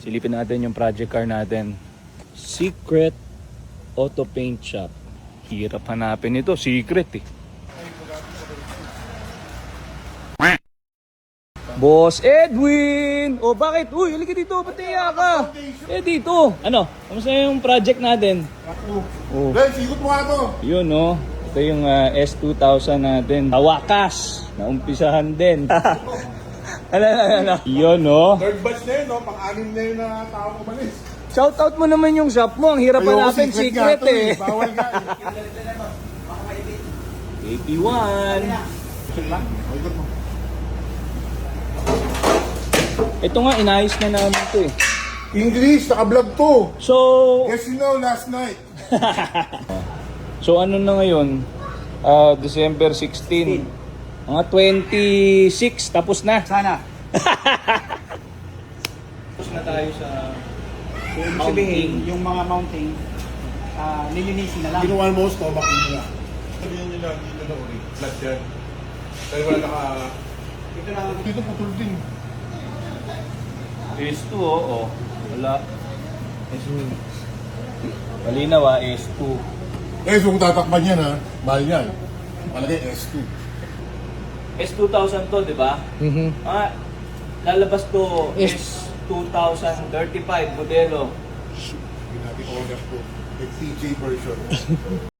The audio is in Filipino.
Silipin natin yung project car natin. Secret Auto Paint Shop. Hirap hanapin ito, secret eh. Boss Edwin! O bakit? Uy, halika dito, patiya ka! Dito! Ano? Kamusta yung project natin? Oh. Guys, ikot mo nga to. Yun no, ito yung S2000 natin. Tawakas! Naumpisahan din. Ano? Yun no. Third batch na yun, no? Pang-anim na yun na tao umalis. Shoutout mo naman yung shop mo. Ang hirap hanapin, secret nga to, eh. Bawal nga eh. 81. Ikot mo. Ito nga, inayos na namin ito eh. English, naka-vlog to. So, Yes, you know, last night. so ano na ngayon? December 16. Mga 26, tapos na. Sana. Tapos na tayo sa So, ibig sabihin, yung mga mounting, nilinisin na lang. Ginawa mo, stomach nila. Sabihin nila, dito na uli. Flat yan. Dahil wala naka... Ito lang. Dito putol din. S2 oh. Wala. S2. Malinaw S2. Eh, so kung tatakpan yan ha, mahal yan. Malagay S2. S2000 to, di ba? Lalabas to S2035 modelo. Hindi natin order to. TJ version.